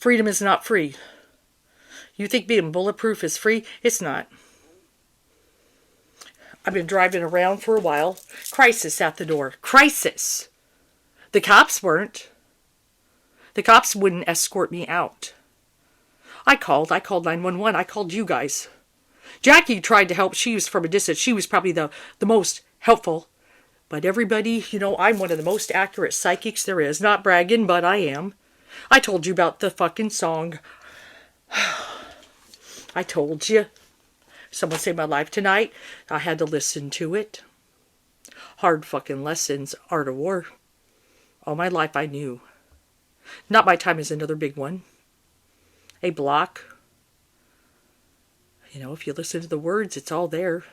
Freedom is not free. You think being bulletproof is free? It's not. I've been driving around for a while. Crisis at the door. Crisis. The cops weren't. The cops wouldn't escort me out. I called 911. I called you guys. Jackie tried to help. She was from a distance. She was probably the most helpful. But everybody, I'm one of the most accurate psychics there is. Not bragging, but I am. I told you about the fucking song. I told you. Someone saved my life tonight. I had to listen to it. Hard fucking lessons. Art of War. All my life I knew. Not My Time is another big one. A Block. If you listen to the words, it's all there.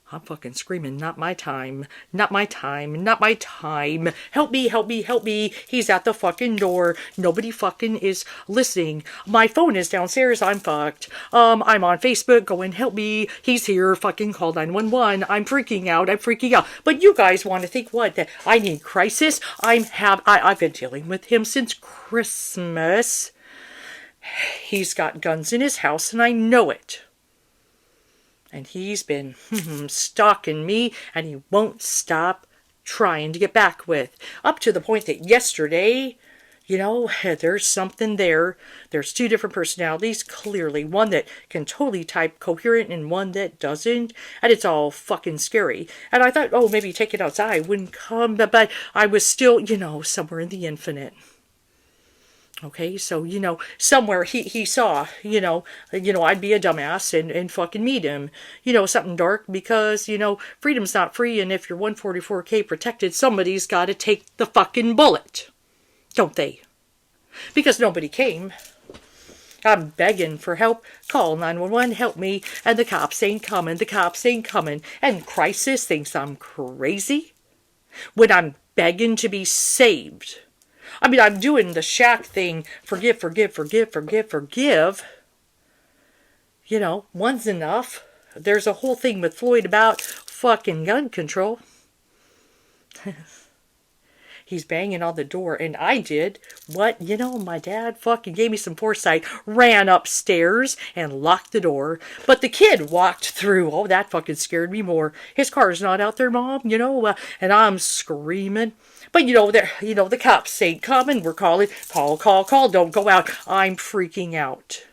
I'm fucking screaming, not my time, not my time, not my time. Help me, help me, help me. He's at the fucking door. Nobody fucking is listening. My phone is downstairs. I'm fucked. I'm on Facebook going, help me. He's here. Fucking call 911. I'm freaking out. I'm freaking out. But you guys want to think what? That I need crisis? I've been dealing with him since Christmas. He's got guns in his house and I know it. And he's been stalking me, and he won't stop trying to get back with. Up to the point that yesterday, there's something there. There's two different personalities, clearly. One that can totally type coherent and one that doesn't. And it's all fucking scary. And I thought, maybe take it outside. Wouldn't come, but I was still, somewhere in the infinite. Okay, so, somewhere he saw, I'd be a dumbass and fucking meet him. Something dark because, freedom's not free, and if you're 144K protected, somebody's got to take the fucking bullet. Don't they? Because nobody came. I'm begging for help. Call 911, help me, and the cops ain't coming. The cops ain't coming. And Crisis thinks I'm crazy when I'm begging to be saved. I'm doing the Shaq thing. Forgive, forgive, forgive, forgive, forgive. One's enough. There's a whole thing with Floyd about fucking gun control. He's banging on the door, and I did what, my dad fucking gave me some foresight, ran upstairs and locked the door. But the kid walked through. Oh, that fucking scared me more. His car's not out there, Mom, and I'm screaming. But the cops ain't coming. We're calling. Call. Don't go out. I'm freaking out.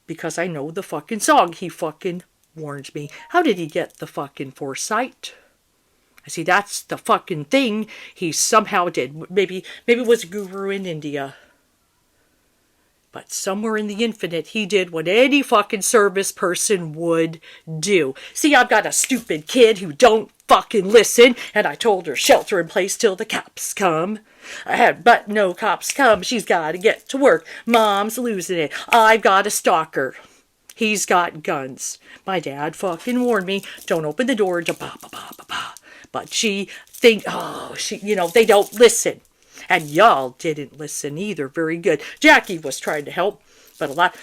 Because I know the fucking song. He fucking warned me. How did he get the fucking foresight? I see, that's the fucking thing. He somehow did. Maybe it was a guru in India. But somewhere in the infinite, he did what any fucking service person would do. See, I've got a stupid kid who don't fucking listen, and I told her shelter in place till the cops come. But no cops come. She's got to get to work. Mom's losing it. I've got a stalker. He's got guns. My dad fucking warned me, don't open the door. But she think, they don't listen. And y'all didn't listen either. Very good. Jackie was trying to help, but a lot.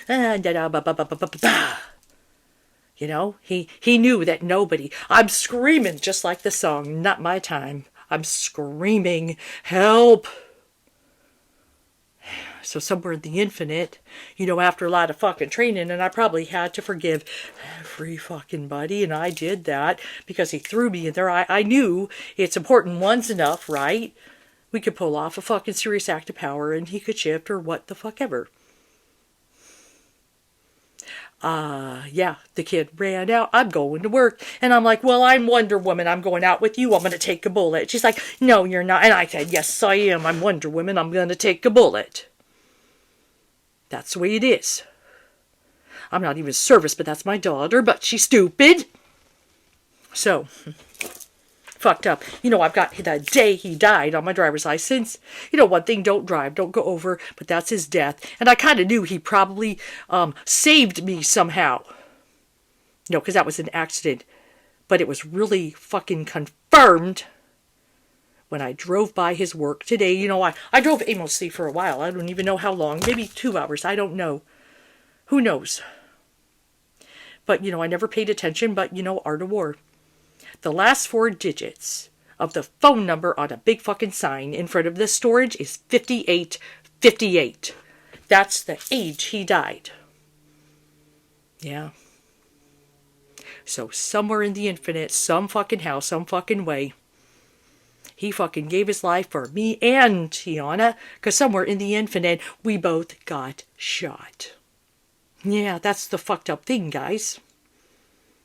He knew that nobody. I'm screaming just like the song. Not my time. I'm screaming, help. So somewhere in the infinite, after a lot of fucking training, and I probably had to forgive every fucking buddy, and I did that because he threw me in there. I knew it's important once enough, right? We could pull off a fucking serious act of power and he could shift or what the fuck ever. The kid ran out. I'm going to work. And I'm like, well, I'm Wonder Woman. I'm going out with you. I'm going to take a bullet. She's like, no, you're not. And I said, yes, I am. I'm Wonder Woman. I'm going to take a bullet. That's the way it is. I'm not even service, but that's my daughter. But she's stupid. So, fucked up. I've got the day he died on my driver's license. One thing, don't drive, don't go over, but that's his death. And I kind of knew he probably saved me somehow. Because that was an accident. But it was really fucking confirmed when I drove by his work today. I drove aimlessly for a while. I don't even know how long. Maybe 2 hours. I don't know. Who knows? But, I never paid attention. But, Art of War. The last 4 digits of the phone number on a big fucking sign in front of the storage is 5858. That's the age he died. Yeah. So somewhere in the infinite, some fucking how, some fucking way, he fucking gave his life for me and Tiana, because somewhere in the infinite, we both got shot. Yeah, that's the fucked up thing, guys.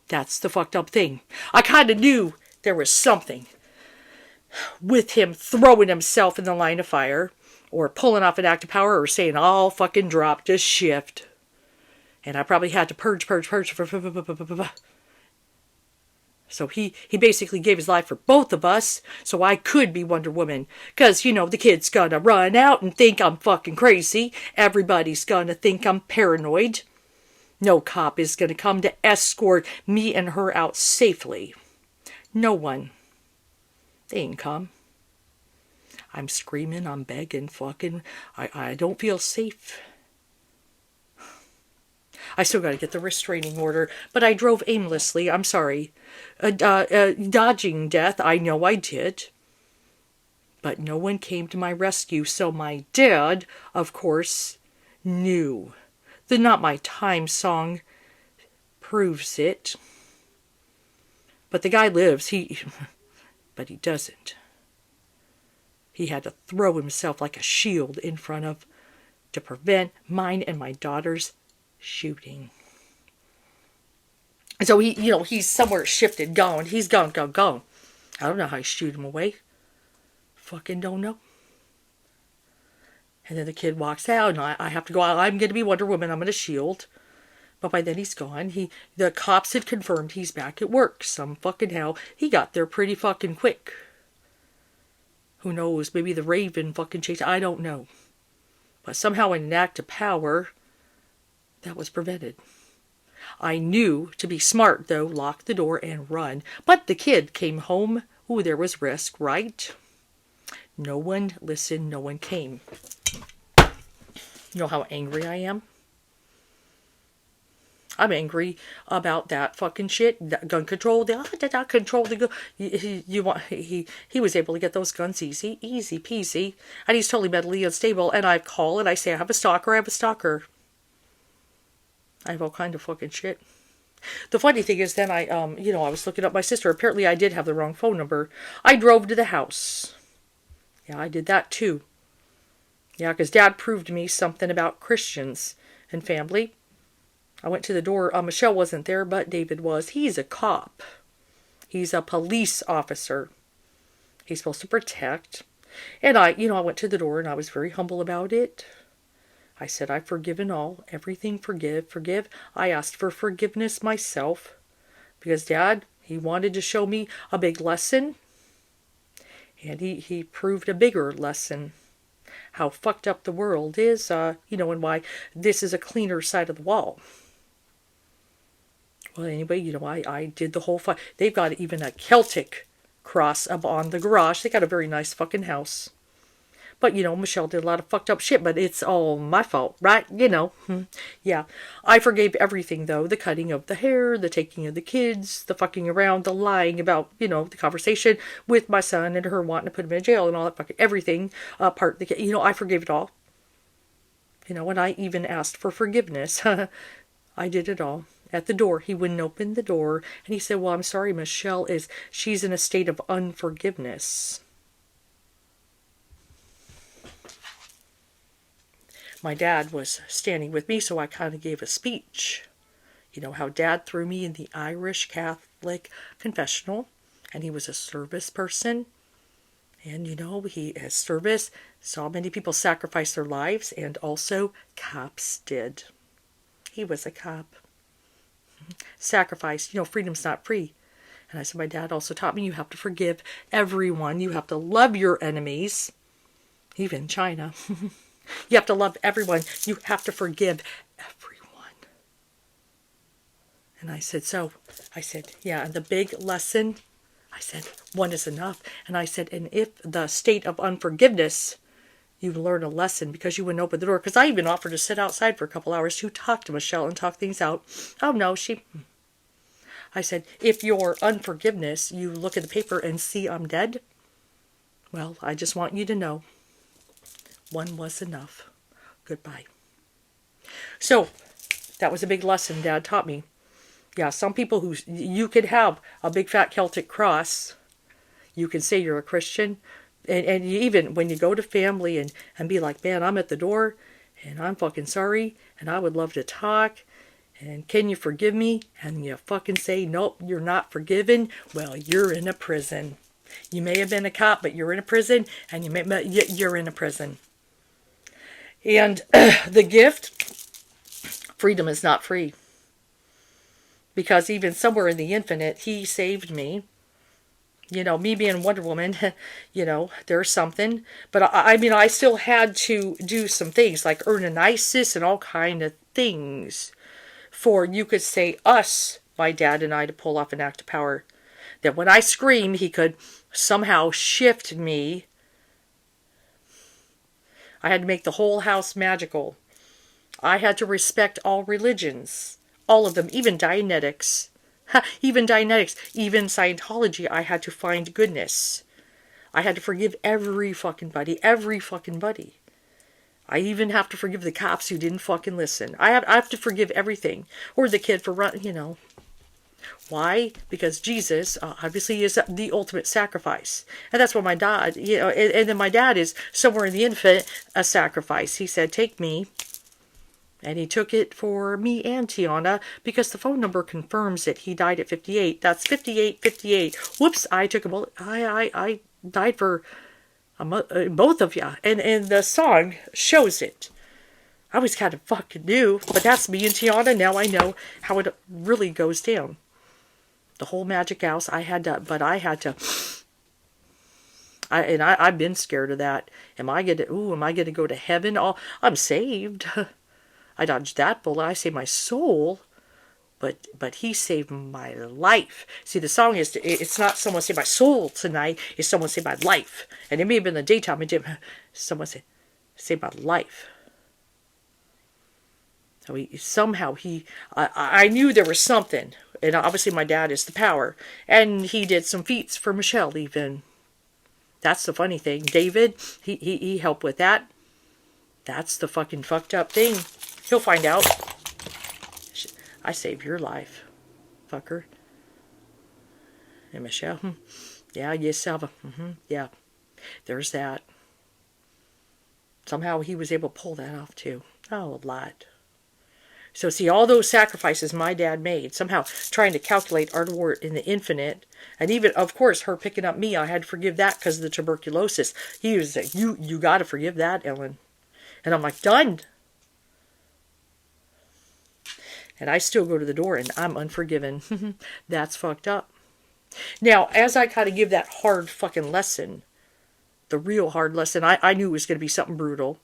That's the fucked up thing. I kind of knew there was something with him throwing himself in the line of fire, or pulling off an act of power, or saying, I'll fucking drop, just shift. And I probably had to purge. So he basically gave his life for both of us, so I could be Wonder Woman. Because, the kid's gonna run out and think I'm fucking crazy. Everybody's gonna think I'm paranoid. No cop is gonna come to escort me and her out safely. No one. They ain't come. I'm screaming, I'm begging, fucking. I don't feel safe. I still got to get the restraining order, but I drove aimlessly. I'm sorry. Dodging death, I know I did. But no one came to my rescue, so my dad, of course, knew. The Not My Time song proves it. But the guy lives, but he doesn't. He had to throw himself like a shield in front of, to prevent mine and my daughter's shooting. So he's somewhere shifted, gone. He's gone. I don't know how you shoot him away. Fucking don't know. And then the kid walks out, and I have to go out. I'm going to be Wonder Woman. I'm going to shield. But by then he's gone. The cops had confirmed he's back at work. Some fucking hell. He got there pretty fucking quick. Who knows? Maybe the Raven fucking chased. I don't know. But somehow in an act of power, that was prevented. I knew to be smart, though, lock the door and run. But the kid came home. Ooh, there was risk, right? No one listened. No one came. You know how angry I am? I'm angry about that fucking shit. That gun control. Control the gun. He was able to get those guns easy peasy. And he's totally mentally unstable. And I call and I say, I have a stalker. I have all kind of fucking shit. The funny thing is then I was looking up my sister. Apparently I did have the wrong phone number. I drove to the house. Yeah, I did that too. Yeah, because Dad proved to me something about Christians and family. I went to the door. Michelle wasn't there, but David was. He's a cop. He's a police officer. He's supposed to protect. And I went to the door and I was very humble about it. I said, I've forgiven all. Everything forgive. I asked for forgiveness myself. Because Dad, he wanted to show me a big lesson. And he proved a bigger lesson. How fucked up the world is, and why this is a cleaner side of the wall. Well, anyway, I did the whole fight. They've got even a Celtic cross up on the garage. They got a very nice fucking house. But, Michelle did a lot of fucked up shit, but it's all my fault, right? Yeah. I forgave everything, though. The cutting of the hair, the taking of the kids, the fucking around, the lying about, the conversation with my son and her wanting to put him in jail and all that fucking everything. I forgave it all. And I even asked for forgiveness. I did it all. At the door, he wouldn't open the door. And he said, well, I'm sorry, Michelle she's in a state of unforgiveness. My dad was standing with me, so I kind of gave a speech. You know how Dad threw me in the Irish Catholic confessional, and he was a service person. And, he has service, saw many people sacrifice their lives, and also cops did. He was a cop. Sacrifice, freedom's not free. And I said, my dad also taught me you have to forgive everyone. You have to love your enemies, even China. You have to love everyone. You have to forgive everyone. And I said, yeah, and the big lesson, I said, one is enough. And I said, and if the state of unforgiveness, you learn a lesson because you wouldn't open the door. Because I even offered to sit outside for a couple hours to talk to Michelle and talk things out. Oh, no, I said, if your unforgiveness, you look at the paper and see I'm dead, well, I just want you to know. One was enough. Goodbye. So, that was a big lesson Dad taught me. Yeah, some people who, you could have a big fat Celtic cross. You can say you're a Christian. And you even when you go to family and be like, man, I'm at the door and I'm fucking sorry and I would love to talk. And can you forgive me? And you fucking say, nope, you're not forgiven. Well, you're in a prison. You may have been a cop, but you're in a prison, and you're in a prison. And the gift, freedom is not free. Because even somewhere in the infinite, he saved me. You know, me being Wonder Woman, you know, there's something. But I mean, I still had to do some things, like earn an ISIS and all kind of things. For, you could say, us, my dad and I, to pull off an act of power. That when I scream, he could somehow shift me. I had to make the whole house magical. I had to respect all religions. All of them, even Dianetics. Even Dianetics, even Scientology, I had to find goodness. I had to forgive every fucking buddy. I even have to forgive the cops who didn't fucking listen. I have to forgive everything. Or the kid for running, you know. Why? Because Jesus, obviously, is the ultimate sacrifice. And that's what my dad, you know, and then my dad is somewhere in the infinite, a sacrifice. He said, take me. And he took it for me and Tiana, because the phone number confirms it. He died at 58. That's 5858. Whoops, I took a bullet. I died for both of you. And the song shows it. I was kind of fucking new, but that's me and Tiana. Now I know how it really goes down. The whole magic house, I've been scared of that. Am I gonna go to heaven? I'm saved. I dodged that bullet. I saved my soul. But he saved my life. See, the song is, it's not someone saved my soul tonight, it's someone saved my life. And it may have been the daytime, someone saved my life. So I knew there was something. And obviously my dad is the power. And he did some feats for Michelle even. That's the funny thing. David, he helped with that. That's the fucking fucked up thing. He'll find out. I saved your life, fucker. And Michelle, yeah, yes, Salva, yeah. There's that. Somehow he was able to pull that off too. Oh, a lot. So see, all those sacrifices my dad made, somehow trying to calculate Art of War in the infinite, and even, of course, her picking up me, I had to forgive that because of the tuberculosis. He was like, you got to forgive that, Ellen. And I'm like, done. And I still go to the door and I'm unforgiven. That's fucked up. Now, as I kind of give that hard fucking lesson, the real hard lesson, I knew it was going to be something brutal.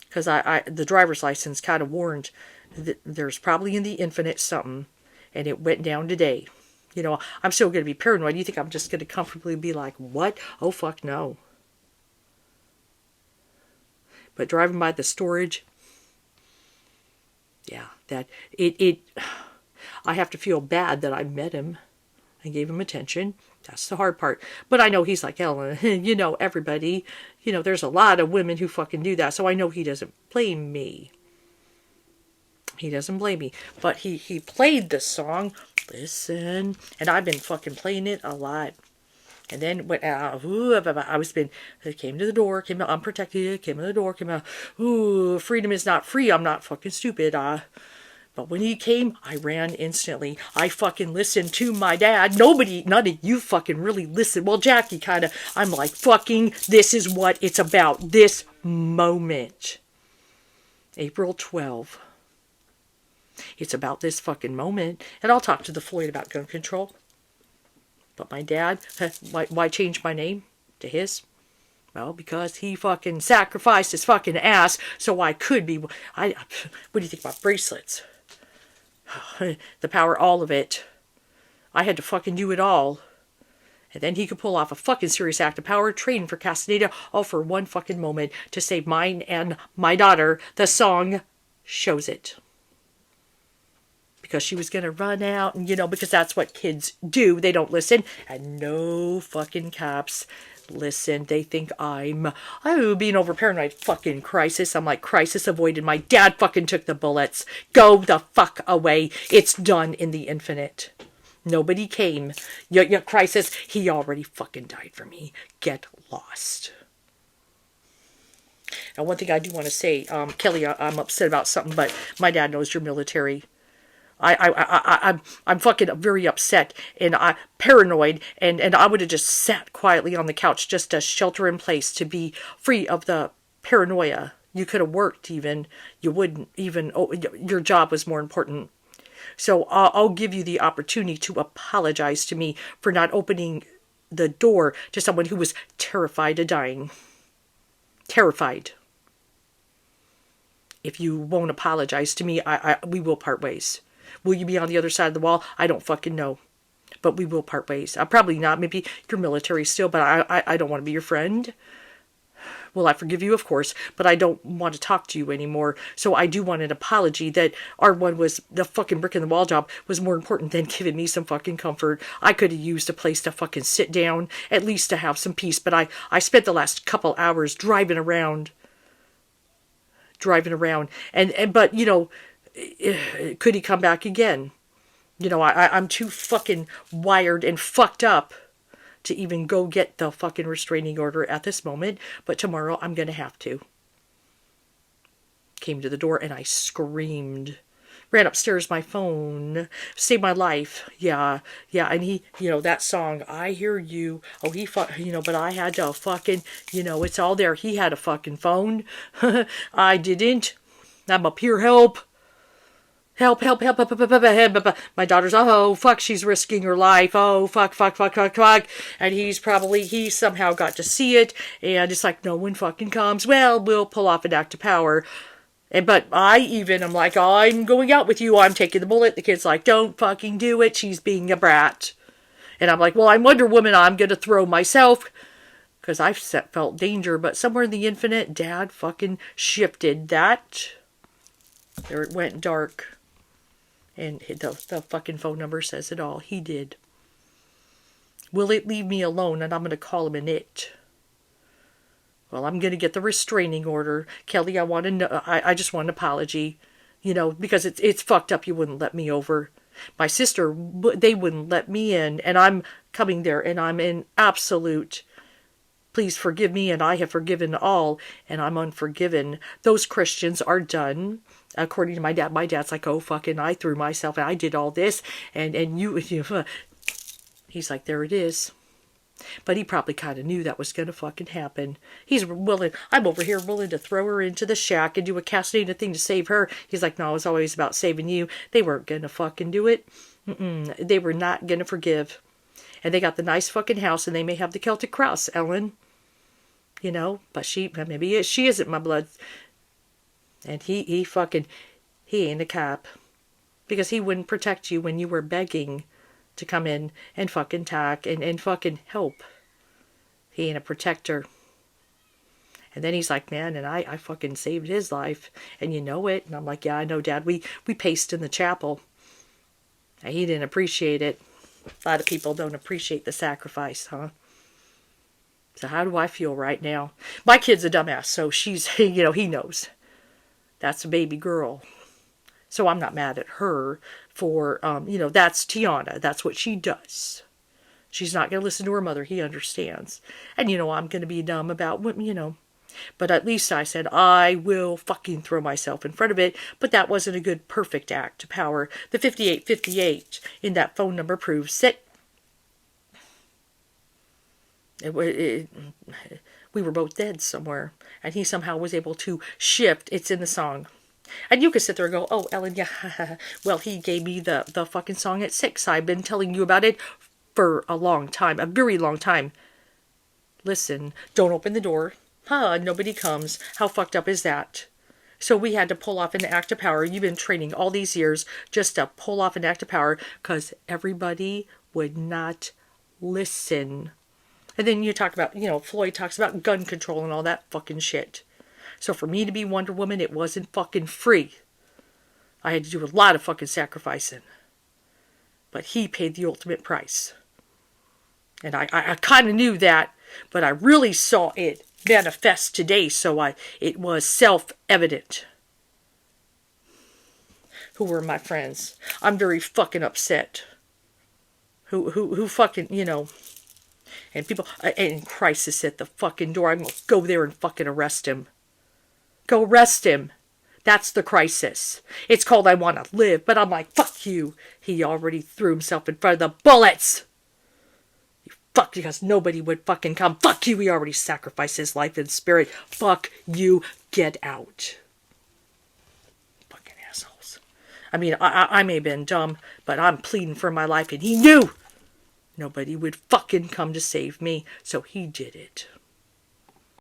Because the driver's license kind of warned that there's probably in the infinite something. And it went down today. You know, I'm still going to be paranoid. You think I'm just going to comfortably be like, what? Oh, fuck no. But driving by the storage, yeah, that I have to feel bad that I met him and gave him attention. That's the hard part. But I know he's like, Ellen, you know, everybody, you know, there's a lot of women who fucking do that. So I know he doesn't blame me. He doesn't blame me. But he played the song, Listen, and I've been fucking playing it a lot. And then when came to the door, came out unprotected, came to the door, came out, ooh, freedom is not free, I'm not fucking stupid. But when he came, I ran instantly. I fucking listened to my dad. None of you fucking really listened. Well, Jackie kind of, I'm like, fucking, this is what it's about. This moment. April 12. It's about this fucking moment. And I'll talk to the Floyd about gun control. But my dad, why change my name to his? Well, because he fucking sacrificed his fucking ass so I could be. What do you think about bracelets? The power, all of it. I had to fucking do it all. And then he could pull off a fucking serious act of power, training for Castaneda, all for one fucking moment to save mine and my daughter. The song shows it. Because she was going to run out, and, you know, because that's what kids do. They don't listen. And no fucking cops listen. They think I'm being over paranoid. Fucking crisis. I'm like, crisis avoided. My dad fucking took the bullets. Go the fuck away. It's done in the infinite. Nobody came. Your crisis. He already fucking died for me. Get lost. Now, one thing I do want to say, Kelly, I'm upset about something, but my dad knows you're military. I'm fucking very upset and paranoid, and I would have just sat quietly on the couch just to shelter in place to be free of the paranoia. You could have worked even. You wouldn't even. Oh, your job was more important. So I'll give you the opportunity to apologize to me for not opening the door to someone who was terrified of dying. Terrified. If you won't apologize to me, we will part ways. Will you be on the other side of the wall? I don't fucking know. But we will part ways. Probably not. Maybe you're military still, but I don't want to be your friend. Well, I forgive you, of course, but I don't want to talk to you anymore. So I do want an apology that R1 was the fucking brick in the wall job was more important than giving me some fucking comfort. I could have used a place to fucking sit down, at least to have some peace, but I spent the last couple hours driving around. And but, you know, could he come back again? You know, I'm too fucking wired and fucked up to even go get the fucking restraining order at this moment. But tomorrow I'm going to have to. Came to the door and I screamed. Ran upstairs, my phone. Saved my life. Yeah. And he, you know, that song, I Hear You. Oh, you know, but I had to fucking, you know, it's all there. He had a fucking phone. I didn't. I'm up here, help. Help. My daughter's, oh, fuck, she's risking her life. Oh, fuck. And he somehow got to see it. And it's like, no one fucking comes. Well, we'll pull off an act of power. But I'm like, oh, I'm going out with you. I'm taking the bullet. The kid's like, don't fucking do it. She's being a brat. And I'm like, well, I'm Wonder Woman. I'm going to throw myself. Because I've felt danger. But somewhere in the infinite, Dad fucking shifted that. There it went dark. And the fucking phone number says it all. He did. Will it leave me alone? And I'm going to call him an it. Well, I'm going to get the restraining order. Kelly, I want to know. I just want an apology. You know, because it's fucked up. You wouldn't let me over. My sister, they wouldn't let me in. And I'm coming there. And I'm in absolute, please forgive me. And I have forgiven all. And I'm unforgiven. Those Christians are done. According to my dad's like, oh, fucking, I threw myself, I did all this, and you he's like, there it is. But he probably kind of knew that was going to fucking happen. I'm over here willing to throw her into the shack and do a Castaneda thing to save her. He's like, no, it's always about saving you. They weren't going to fucking do it. They were not going to forgive. And they got the nice fucking house, and they may have the Celtic cross, Ellen. You know, but maybe she isn't my blood. And he ain't a cop. Because he wouldn't protect you when you were begging to come in and fucking talk and fucking help. He ain't a protector. And then he's like, man, and I fucking saved his life. And you know it. And I'm like, yeah, I know, Dad. We paced in the chapel. And he didn't appreciate it. A lot of people don't appreciate the sacrifice, huh? So how do I feel right now? My kid's a dumbass, so she's, you know, he knows. That's a baby girl. So I'm not mad at her for, you know, that's Tiana. That's what she does. She's not going to listen to her mother. He understands. And, you know, I'm going to be dumb about, you know. But at least I said, I will fucking throw myself in front of it. But that wasn't a good, perfect act of power. The 5858 in that phone number proves that we were both dead somewhere. And he somehow was able to shift. It's in the song. And you could sit there and go, oh, Ellen, yeah. Well, he gave me the fucking song at 6. I've been telling you about it for a long time. A very long time. Listen, don't open the door. Nobody comes. How fucked up is that? So we had to pull off an act of power. You've been training all these years just to pull off an act of power because everybody would not listen. And then you talk about, you know, Floyd talks about gun control and all that fucking shit. So for me to be Wonder Woman, it wasn't fucking free. I had to do a lot of fucking sacrificing. But he paid the ultimate price. And I kind of knew that But I really saw it manifest today, so it was self-evident. Who were my friends? I'm very fucking upset. Who fucking, you know, and people, and crisis at the fucking door. I'm gonna go there and fucking arrest him. Go arrest him. That's the crisis. It's called I Want to Live, but I'm like, fuck you. He already threw himself in front of the bullets. Fuck, because nobody would fucking come. Fuck you, he already sacrificed his life and spirit. Fuck you, get out. Fucking assholes. I mean, I may have been dumb, but I'm pleading for my life, and he knew nobody would fucking come to save me, so he did it.